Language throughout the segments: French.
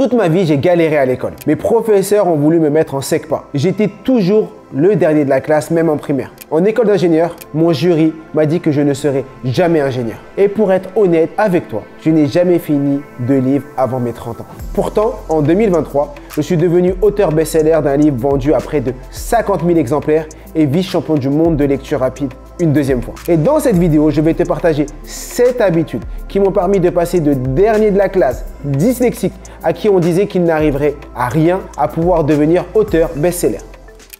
Toute ma vie, j'ai galéré à l'école. Mes professeurs ont voulu me mettre en SECPA. J'étais toujours le dernier de la classe, même en primaire. En école d'ingénieur, mon jury m'a dit que je ne serais jamais ingénieur. Et pour être honnête avec toi, je n'ai jamais fini de livre avant mes 30 ans. Pourtant, en 2023, je suis devenu auteur best-seller d'un livre vendu à près de 50 000 exemplaires et vice-champion du monde de lecture rapide une deuxième fois. Et dans cette vidéo, je vais te partager 7 habitudes qui m'ont permis de passer de dernier de la classe, dyslexique, à qui on disait qu'il n'arriverait à rien, à pouvoir devenir auteur best-seller.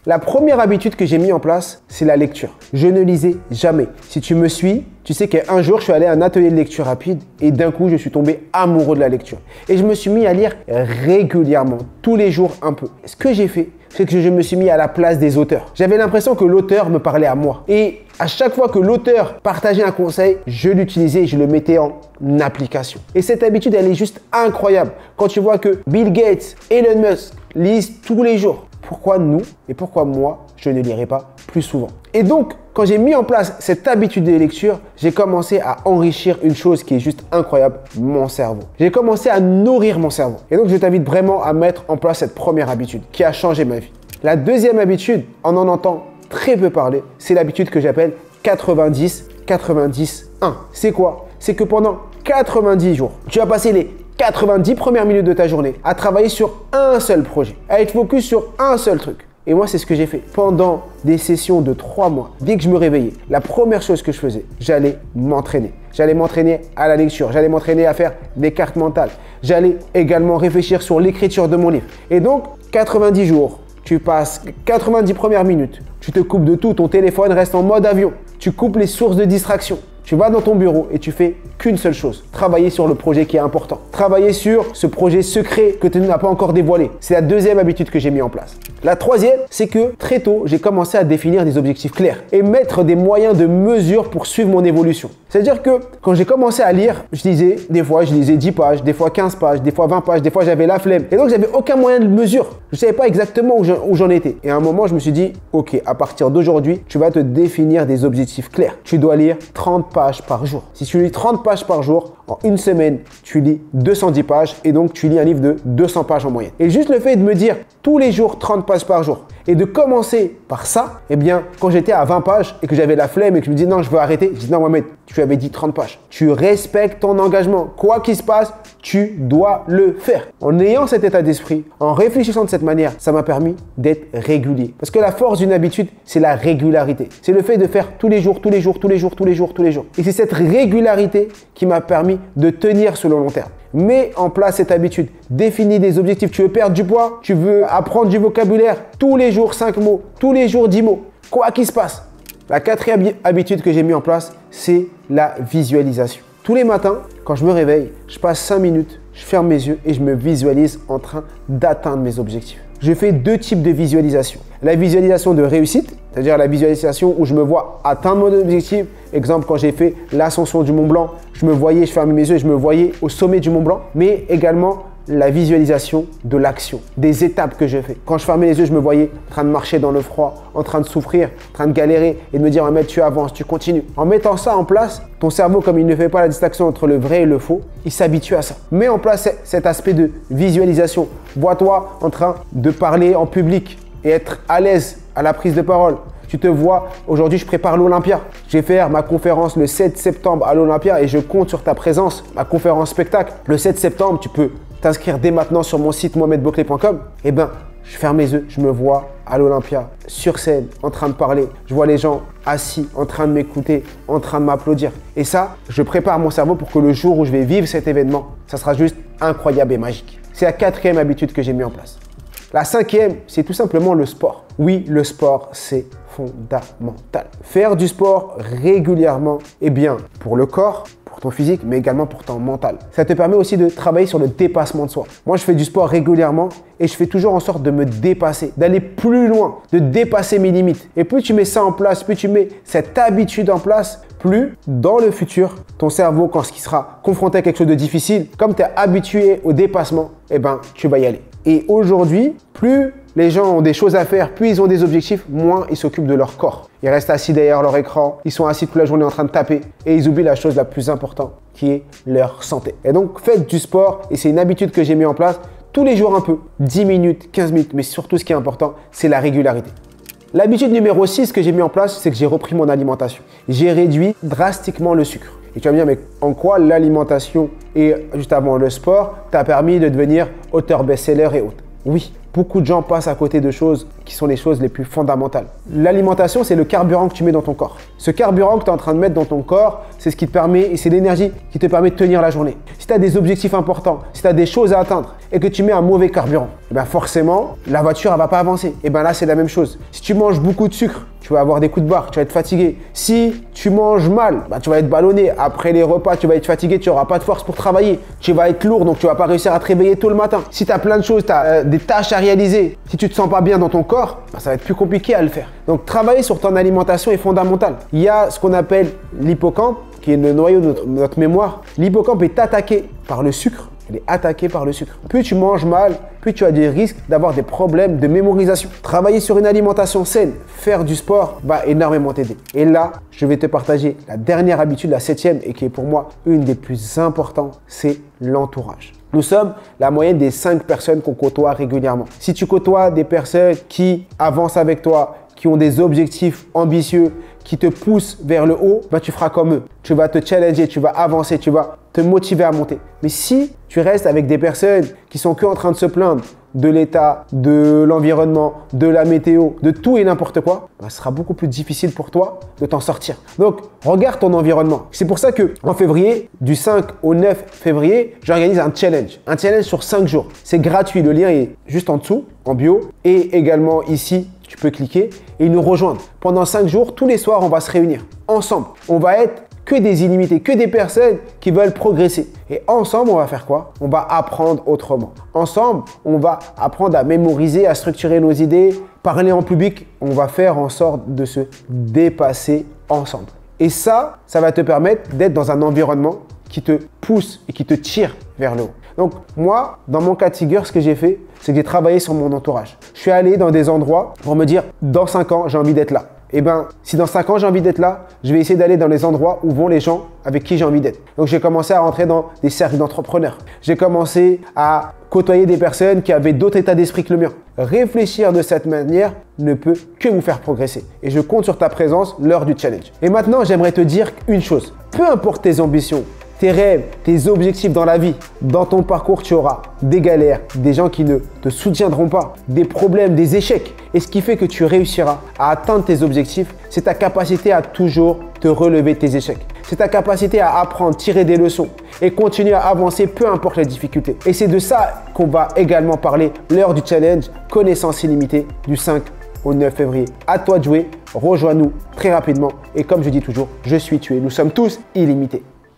La première habitude que j'ai mis en place, c'est la lecture. Je ne lisais jamais. Si tu me suis, tu sais qu'un jour, je suis allé à un atelier de lecture rapide et d'un coup, je suis tombé amoureux de la lecture. Et je me suis mis à lire régulièrement, tous les jours un peu. Ce que j'ai fait, c'est que je me suis mis à la place des auteurs. J'avais l'impression que l'auteur me parlait à moi. Et à chaque fois que l'auteur partageait un conseil, je l'utilisais et je le mettais en application. Et cette habitude, elle est juste incroyable. Quand tu vois que Bill Gates, Elon Musk lisent tous les jours, pourquoi nous et pourquoi moi, je ne lirai pas plus souvent? Et donc, quand j'ai mis en place cette habitude de lecture, j'ai commencé à enrichir une chose qui est juste incroyable, mon cerveau. J'ai commencé à nourrir mon cerveau. Et donc, je t'invite vraiment à mettre en place cette première habitude qui a changé ma vie. La deuxième habitude, on en entend très peu parler, c'est l'habitude que j'appelle 90-90-1. C'est quoi? C'est que pendant 90 jours, tu vas passer les 90 premières minutes de ta journée à travailler sur un seul projet, à être focus sur un seul truc. Et moi, c'est ce que j'ai fait pendant des sessions de 3 mois. Dès que je me réveillais, la première chose que je faisais, j'allais m'entraîner. J'allais m'entraîner à la lecture, j'allais m'entraîner à faire des cartes mentales. J'allais également réfléchir sur l'écriture de mon livre. Et donc, 90 jours, tu passes 90 premières minutes, tu te coupes de tout, ton téléphone reste en mode avion, tu coupes les sources de distraction. Tu vas dans ton bureau et tu fais qu'une seule chose, travailler sur le projet qui est important. Travailler sur ce projet secret que tu n'as pas encore dévoilé. C'est la deuxième habitude que j'ai mis en place. La troisième, c'est que très tôt, j'ai commencé à définir des objectifs clairs et mettre des moyens de mesure pour suivre mon évolution. C'est-à-dire que quand j'ai commencé à lire, je lisais 10 pages, des fois 15 pages, des fois 20 pages, des fois j'avais la flemme. Et donc, j'avais aucun moyen de mesure. Je ne savais pas exactement où j'en étais. Et à un moment, je me suis dit, ok, à partir d'aujourd'hui, tu vas te définir des objectifs clairs. Tu dois lire 30 pages par jour. Si tu lis 30 pages par jour, en une semaine, tu lis 210 pages et donc tu lis un livre de 200 pages en moyenne. Et juste le fait de me dire tous les jours 30 pages par jour et de commencer par ça, eh bien, quand j'étais à 20 pages et que j'avais la flemme et que je me disais non, je veux arrêter, je dis non, Mohamed, tu avais dit 30 pages. Tu respectes ton engagement. Quoi qu'il se passe, tu dois le faire. En ayant cet état d'esprit, en réfléchissant de cette manière, ça m'a permis d'être régulier. Parce que la force d'une habitude, c'est la régularité. C'est le fait de faire tous les jours, tous les jours, tous les jours, tous les jours, tous les jours. Et c'est cette régularité qui m'a permis de tenir sur le long terme. Mets en place cette habitude. Définis des objectifs. Tu veux perdre du poids? Tu veux apprendre du vocabulaire? Tous les jours 5 mots. Tous les jours 10 mots. Quoi qu'il se passe. La quatrième habitude que j'ai mis en place, c'est la visualisation. Tous les matins, quand je me réveille, je passe 5 minutes, je ferme mes yeux et je me visualise en train d'atteindre mes objectifs. Je fais 2 types de visualisation. La visualisation de réussite, c'est-à-dire la visualisation où je me vois atteindre mon objectif. Exemple, quand j'ai fait l'ascension du Mont Blanc, je me voyais, je fermais mes yeux et je me voyais au sommet du Mont Blanc. Mais également la visualisation de l'action, des étapes que je fais. Quand je fermais les yeux, je me voyais en train de marcher dans le froid, en train de souffrir, en train de galérer et de me dire, Ahmed, tu avances, tu continues. En mettant ça en place, ton cerveau, comme il ne fait pas la distinction entre le vrai et le faux, il s'habitue à ça. Mets en place cet aspect de visualisation. Vois-toi en train de parler en public et être à l'aise à la prise de parole. Tu te vois, aujourd'hui, je prépare l'Olympia. Je vais faire ma conférence le 7 septembre à l'Olympia et je compte sur ta présence, ma conférence spectacle. Le 7 septembre, tu peux t'inscrire dès maintenant sur mon site mohamedbouclé.com. Eh bien, je ferme les yeux, je me vois à l'Olympia, sur scène, en train de parler. Je vois les gens assis, en train de m'écouter, en train de m'applaudir. Et ça, je prépare mon cerveau pour que le jour où je vais vivre cet événement, ça sera juste incroyable et magique. C'est la quatrième habitude que j'ai mis en place. La cinquième, c'est tout simplement le sport. Oui, le sport, c'est fondamental. Faire du sport régulièrement est bien pour le corps, pour ton physique, mais également pour ton mental. Ça te permet aussi de travailler sur le dépassement de soi. Moi, je fais du sport régulièrement et je fais toujours en sorte de me dépasser, d'aller plus loin, de dépasser mes limites. Et plus tu mets ça en place, plus tu mets cette habitude en place, plus dans le futur, ton cerveau, quand il sera confronté à quelque chose de difficile, comme tu es habitué au dépassement, eh ben, tu vas y aller. Et aujourd'hui, plus les gens ont des choses à faire, plus ils ont des objectifs, moins ils s'occupent de leur corps. Ils restent assis derrière leur écran, ils sont assis toute la journée en train de taper et ils oublient la chose la plus importante qui est leur santé. Et donc, faites du sport et c'est une habitude que j'ai mis en place. tous les jours un peu, 10 minutes, 15 minutes, mais surtout ce qui est important, c'est la régularité. L'habitude numéro 6 que j'ai mis en place, c'est que j'ai repris mon alimentation. J'ai réduit drastiquement le sucre. Et tu vas me dire, mais en quoi l'alimentation et juste avant le sport t'a permis de devenir auteur best-seller et autres? Oui, beaucoup de gens passent à côté de choses qui sont les choses les plus fondamentales. L'alimentation, c'est le carburant que tu mets dans ton corps. Ce carburant que tu es en train de mettre dans ton corps, c'est ce qui te permet, et c'est l'énergie qui te permet de tenir la journée. Si tu as des objectifs importants, si tu as des choses à atteindre et que tu mets un mauvais carburant, et bien forcément, la voiture, elle va pas avancer. Et bien là, c'est la même chose. Si tu manges beaucoup de sucre, tu vas avoir des coups de barre, tu vas être fatigué. Si tu manges mal, bah, tu vas être ballonné. Après les repas, tu vas être fatigué, tu n'auras pas de force pour travailler. Tu vas être lourd, donc tu ne vas pas réussir à te réveiller tôt le matin. Si tu as plein de choses, tu as des tâches à réaliser, si tu ne te sens pas bien dans ton corps, bah, ça va être plus compliqué à le faire. Donc travailler sur ton alimentation est fondamental. Il y a ce qu'on appelle l'hippocampe, qui est le noyau de notre mémoire. L'hippocampe est attaqué par le sucre. Elle est attaquée par le sucre. Plus tu manges mal, plus tu as des risques d'avoir des problèmes de mémorisation. Travailler sur une alimentation saine, faire du sport va énormément t'aider. Et là, je vais te partager la dernière habitude, la 7e, et qui est pour moi une des plus importantes, c'est l'entourage. Nous sommes la moyenne des 5 personnes qu'on côtoie régulièrement. Si tu côtoies des personnes qui avancent avec toi, qui ont des objectifs ambitieux, qui te poussent vers le haut, bah, tu feras comme eux. Tu vas te challenger, tu vas avancer, tu vas te motiver à monter. Mais si tu restes avec des personnes qui sont que en train de se plaindre de l'état, de l'environnement, de la météo, de tout et n'importe quoi, bah, ce sera beaucoup plus difficile pour toi de t'en sortir. Donc, regarde ton environnement. C'est pour ça qu'en février, du 5 au 9 février, j'organise un challenge sur 5 jours. C'est gratuit, le lien est juste en dessous, en bio, et également ici, tu peux cliquer et nous rejoindre. Pendant 5 jours, tous les soirs, on va se réunir ensemble. On va être que des illimités, que des personnes qui veulent progresser. Et ensemble, on va faire quoi? On va apprendre autrement. Ensemble, on va apprendre à mémoriser, à structurer nos idées, parler en public. On va faire en sorte de se dépasser ensemble. Et ça va te permettre d'être dans un environnement qui te pousse et qui te tire vers le haut. Donc moi, dans mon cas de figure, ce que j'ai fait, c'est que j'ai travaillé sur mon entourage. Je suis allé dans des endroits pour me dire, dans 5 ans, j'ai envie d'être là. Eh bien, si dans 5 ans, j'ai envie d'être là, je vais essayer d'aller dans les endroits où vont les gens avec qui j'ai envie d'être. Donc, j'ai commencé à rentrer dans des cercles d'entrepreneurs. J'ai commencé à côtoyer des personnes qui avaient d'autres états d'esprit que le mien. Réfléchir de cette manière ne peut que vous faire progresser. Et je compte sur ta présence lors du challenge. Et maintenant, j'aimerais te dire une chose. Peu importe tes ambitions, tes rêves, tes objectifs dans la vie, dans ton parcours, tu auras des galères, des gens qui ne te soutiendront pas, des problèmes, des échecs. Et ce qui fait que tu réussiras à atteindre tes objectifs, c'est ta capacité à toujours te relever de tes échecs. C'est ta capacité à apprendre, tirer des leçons et continuer à avancer peu importe les difficultés. Et c'est de ça qu'on va également parler lors du challenge Connaissance illimitée du 5 au 9 février. À toi de jouer, rejoins-nous très rapidement. Et comme je dis toujours, je suis tué. Nous sommes tous illimités.